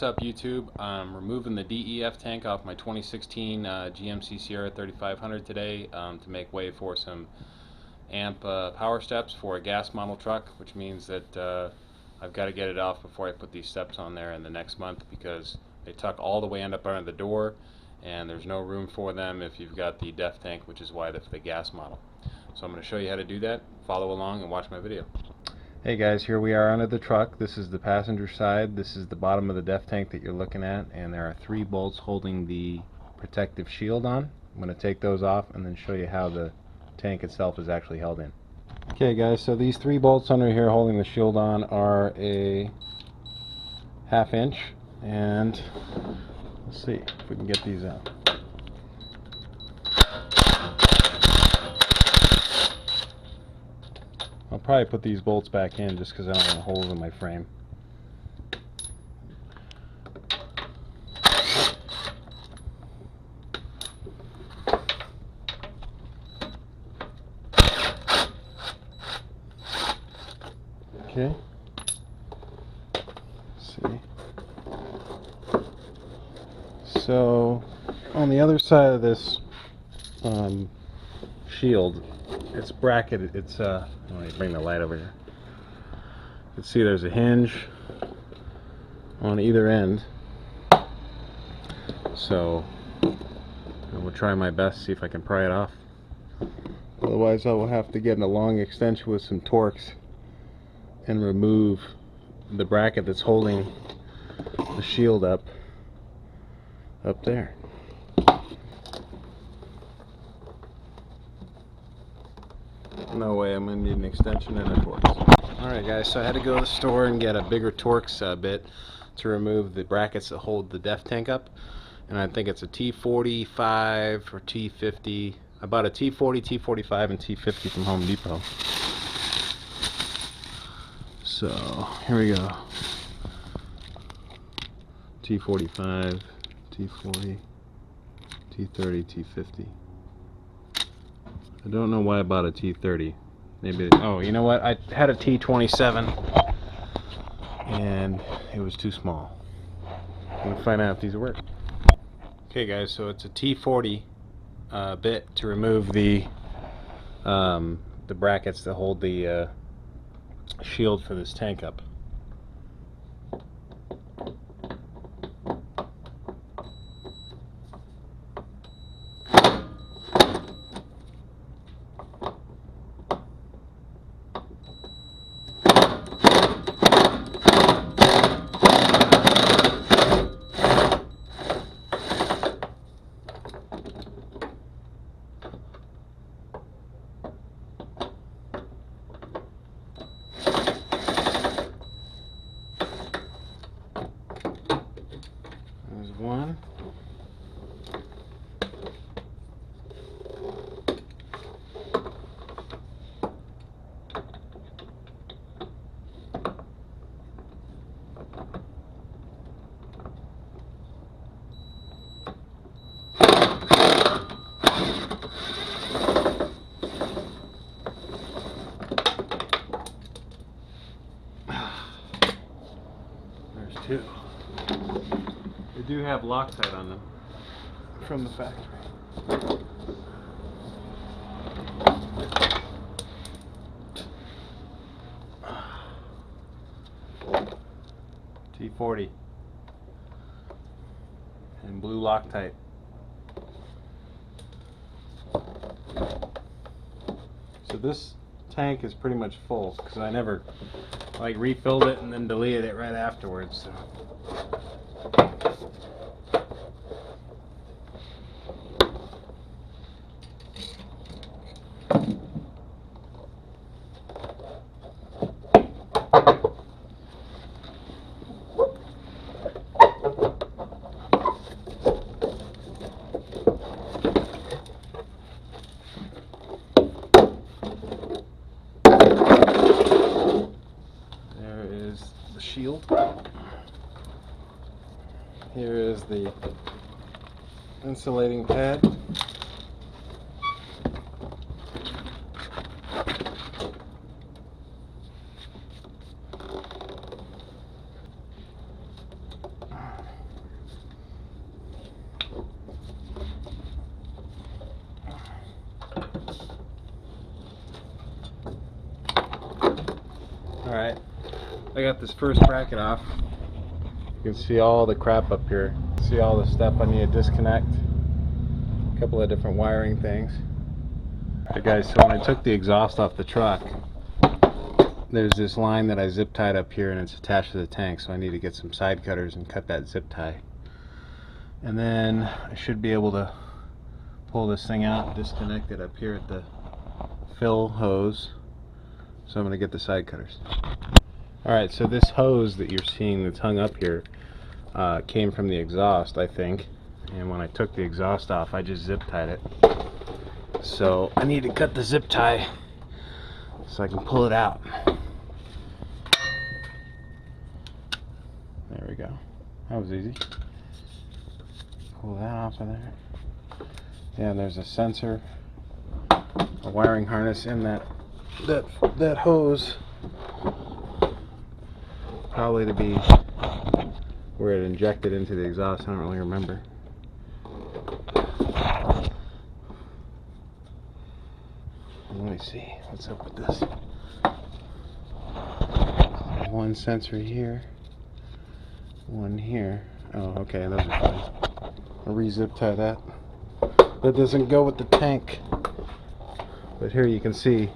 What's up, YouTube? I'm removing the DEF tank off my 2016 GMC Sierra 3500 today to make way for some amp power steps for a gas model truck, which means that I've got to get it off before I put these steps on there in the next month, because they tuck all the way up under the door and there's no room for them if you've got the DEF tank, which is wide for the gas model. So I'm going to show you how to do that. Follow along and watch my video. Hey guys, here we are under the truck. This is the passenger side. This is the bottom of the DEF tank that you're looking at, and there are 3 bolts holding the protective shield on. I'm going to take those off and then show you how the tank itself is actually held in. Okay guys, so these 3 bolts under here holding the shield on are a 1/2 inch, and let's see if we can get these out. I'll probably put these bolts back in just because I don't want holes in my frame. Okay. Let's see. So on the other side of this shield, it's bracketed. It's let me bring the light over here. You can see there's a hinge on either end. So I will try my best to see if I can pry it off. Otherwise I will have to get in a long extension with some Torx and remove the bracket that's holding the shield up there. No way, I'm going to need an extension and a Torx. Alright guys, so I had to go to the store and get a bigger Torx bit to remove the brackets that hold the DEF tank up. And I think it's a T45 or T50. I bought a T40, T45, and T50 from Home Depot. So, here we go. T45, T40, T30, T50. I don't know why I bought a T30. Maybe, oh, you know what? I had a T27 and it was too small. I'm gonna find out if these work. Okay guys, so it's a T40 bit to remove the brackets that hold the shield for this tank up. There's one. There's 2. They do have Loctite on them from the factory. T40 and blue Loctite. So this tank is pretty much full because I never refilled it and then deleted it right afterwards. So. Shield. Here is the insulating pad. Alright, I got this first bracket off. You can see all the crap up here. See all the stuff I need to disconnect. A couple of different wiring things. Alright guys, so when I took the exhaust off the truck, there's this line that I zip tied up here and it's attached to the tank, so I need to get some side cutters and cut that zip tie. And then I should be able to pull this thing out and disconnect it up here at the fill hose. So I'm going to get the side cutters. Alright, so this hose that you're seeing that's hung up here came from the exhaust, I think. And when I took the exhaust off, I just zip tied it. So I need to cut the zip tie so I can pull it out. There we go. That was easy. Pull that off of there. Yeah, there's a sensor, a wiring harness in that hose. Probably to be where it injected into the exhaust. I don't really remember. Let me see what's up with this. One sensor here, one here. Oh, okay, those are fine. I'll re-zip tie that. That doesn't go with the tank. But here you can see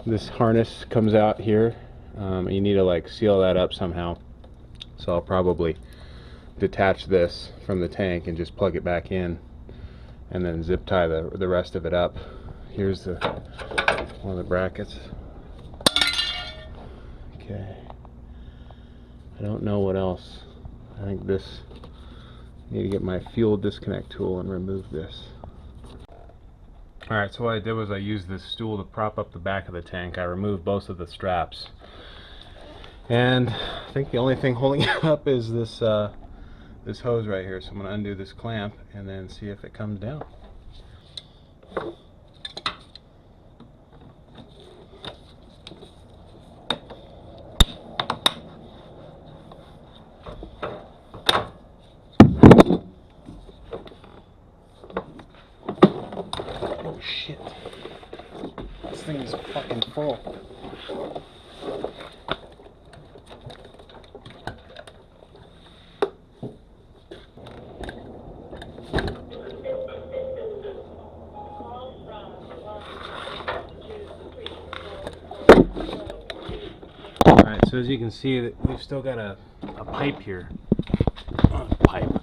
this harness comes out here. You need to like seal that up somehow. So I'll probably detach this from the tank and just plug it back in, and then zip tie the rest of it up. Here's one of the brackets. Okay. I don't know what else. I think this. I need to get my fuel disconnect tool and remove this. Alright, so what I did was I used this stool to prop up the back of the tank. I removed both of the straps. And I think the only thing holding it up is this this hose right here. So I'm going to undo this clamp and then see if it comes down. Oh shit. This thing is fucking full. Alright, so as you can see, that we've still got a pipe here.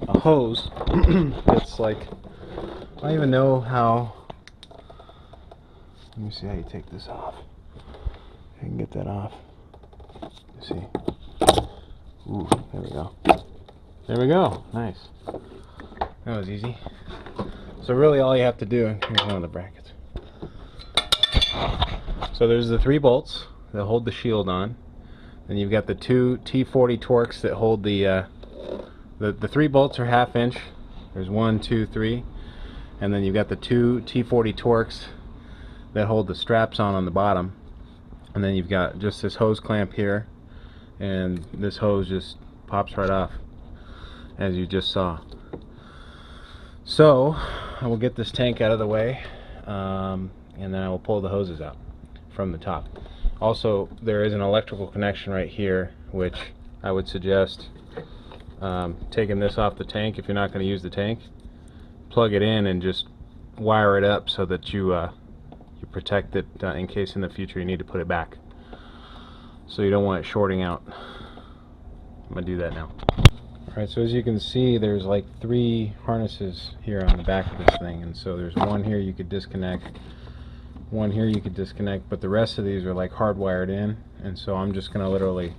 A hose. It's like, I don't even know how. Let me see how you take this off. I can get that off. Let's see. Ooh, there we go. There we go. Nice. That was easy. So really all you have to do, here's one of the brackets. So there's the 3 bolts that hold the shield on. Then you've got the 2 T40 Torx that hold the 3 bolts are 1/2 inch. There's 1, 2, 3. And then you've got the 2 T40 Torx that hold the straps on the bottom. And then you've got just this hose clamp here, and this hose just pops right off, as you just saw. So I will get this tank out of the way, and then I will pull the hoses out from the top. Also, there is an electrical connection right here, which I would suggest taking this off the tank if you're not going to use the tank. Plug it in and just wire it up so that you protect it in case in the future you need to put it back. So you don't want it shorting out. I'm going to do that now. Alright, so as you can see, there's like 3 harnesses here on the back of this thing, and so there's one here you could disconnect, one here you could disconnect, but the rest of these are like hardwired in, and so I'm just going to literally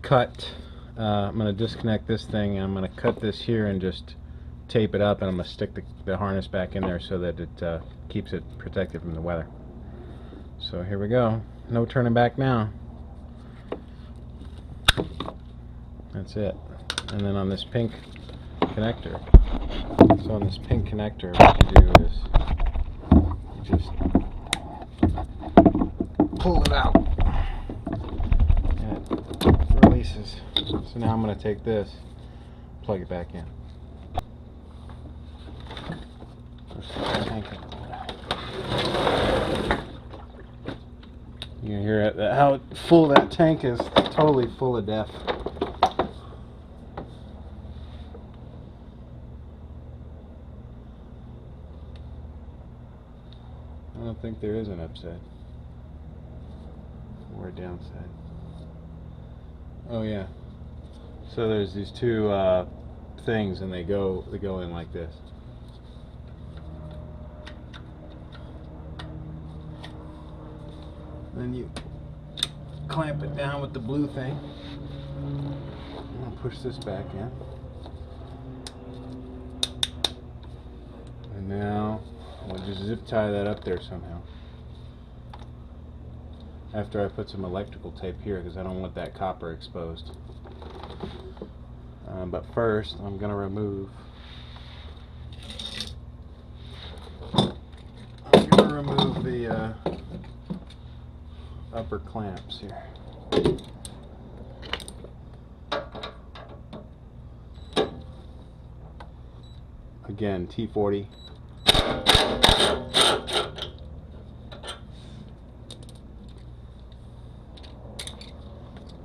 cut, I'm going to disconnect this thing, and I'm going to cut this here and just tape it up, and I'm going to stick the harness back in there so that it keeps it protected from the weather. So here we go. No turning back now. That's it. And then on this pink connector, so on this pink connector, what you do is you just pull it out and it releases. So now I'm going to take this, plug it back in. You can hear it, how full that tank is. Totally full of def. I don't think there is an upside or a downside. Oh yeah. So there's these two things, and they go in like this. Then you clamp it down with the blue thing. I'll push this back in. And now we'll just zip tie that up there somehow. After I put some electrical tape here, because I don't want that copper exposed. But first, I'm going to remove the upper clamps here. Again, T40.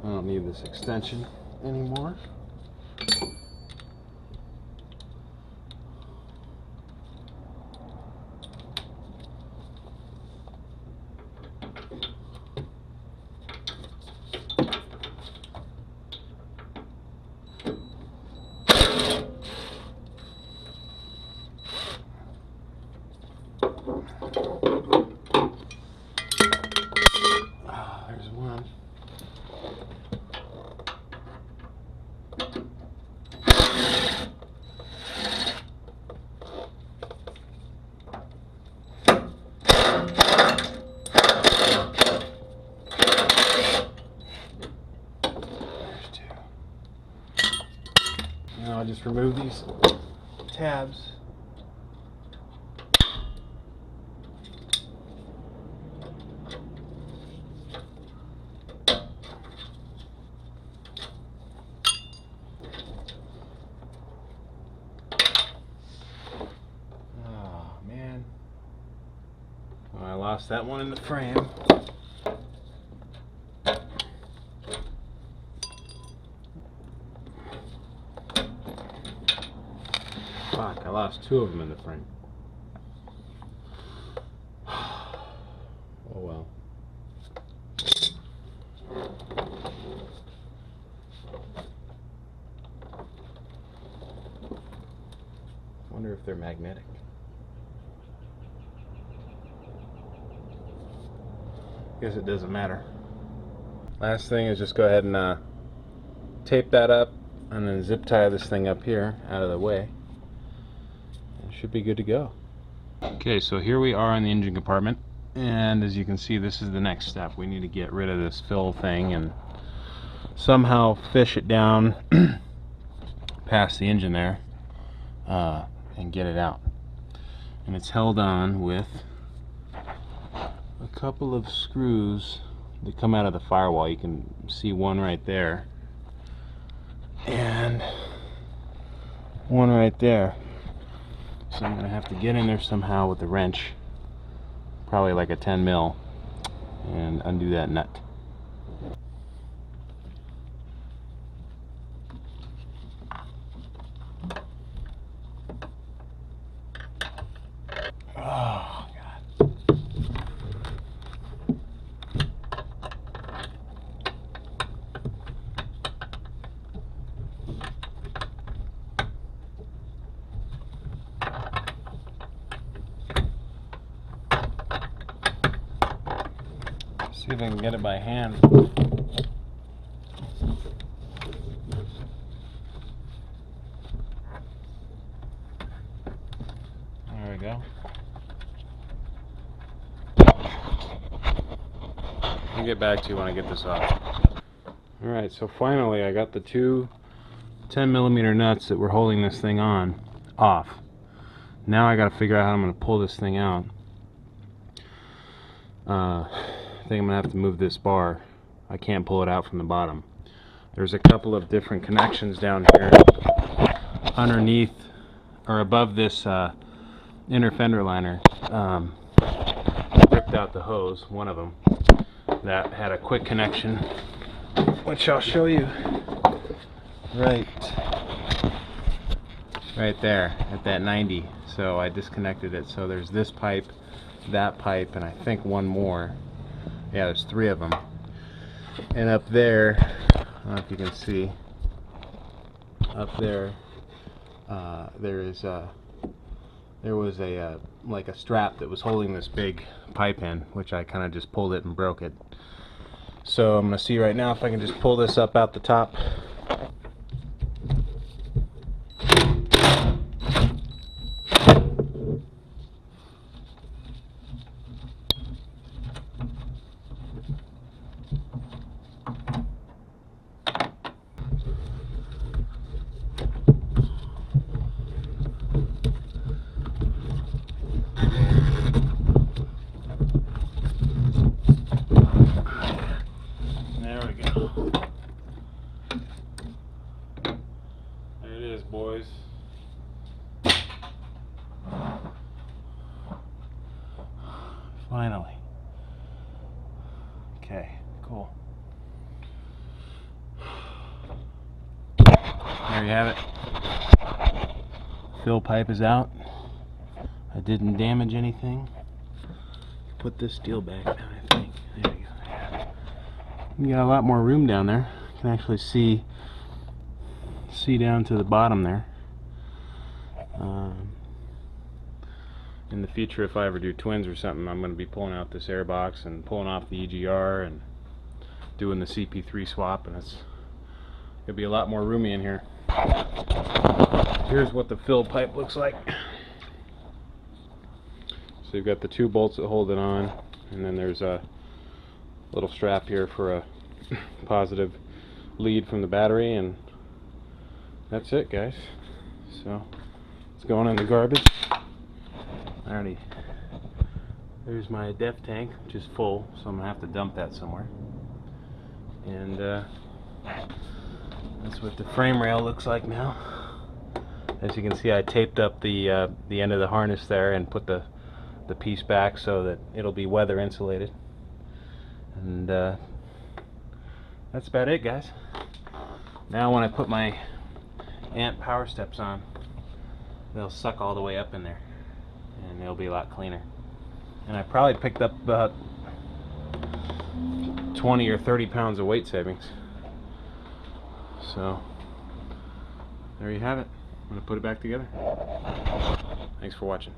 I don't need this extension anymore. There's one. There's two. Now I'll just remove these tabs. I lost that one in the frame. Fuck, I lost two of them in the frame. Oh well. Wonder if they're magnetic. Guess it doesn't matter. Last thing is just go ahead and tape that up and then zip tie this thing up here out of the way. It should be good to go. Okay, so here we are in the engine compartment, and as you can see, this is the next step. We need to get rid of this fill thing and somehow fish it down past the engine there and get it out. And it's held on with a couple of screws that come out of the firewall. You can see one right there and one right there. So I'm gonna have to get in there somehow with the wrench, probably like a 10 mil, and undo that nut. Oh God. See if I can get it by hand. There we go. I'll get back to you when I get this off. Alright, so finally I got the two 10mm nuts that were holding this thing on off. Now I gotta figure out how I'm gonna pull this thing out. I think I'm gonna have to move this bar. I can't pull it out from the bottom. There's a couple of different connections down here underneath or above this inner fender liner. Ripped out the hose, one of them. that had a quick connection, which I'll show you right there at that 90. So I disconnected it. So there's this pipe, that pipe, and I think one more. Yeah, there's 3 of them. And up there, I don't know if you can see, up there, there was a like a strap that was holding this big pipe in, which I kind of just pulled it and broke it. So I'm gonna see right now if I can just pull this up out the top. There we go. There it is, boys. Finally. Okay, cool. There you have it. Fill pipe is out. I didn't damage anything. Put this steel back down, I think. There we go. You got a lot more room down there. You can actually see down to the bottom there. In the future, if I ever do twins or something, I'm going to be pulling out this air box and pulling off the EGR and doing the CP3 swap, and it's going to be a lot more roomy in here. Here's what the fill pipe looks like. So you've got the 2 bolts that hold it on, and then there's a little strap here for a positive lead from the battery, and that's it, guys. So it's going in the garbage. There's my def tank, which is full, so I'm gonna have to dump that somewhere. And that's what the frame rail looks like now. As you can see, I taped up the end of the harness there and put the piece back so that it'll be weather insulated. And that's about it, guys. Now when I put my amp power steps on, they'll suck all the way up in there, and it'll be a lot cleaner. And I probably picked up about 20 or 30 pounds of weight savings. So there you have it. I'm going to put it back together. Thanks for watching.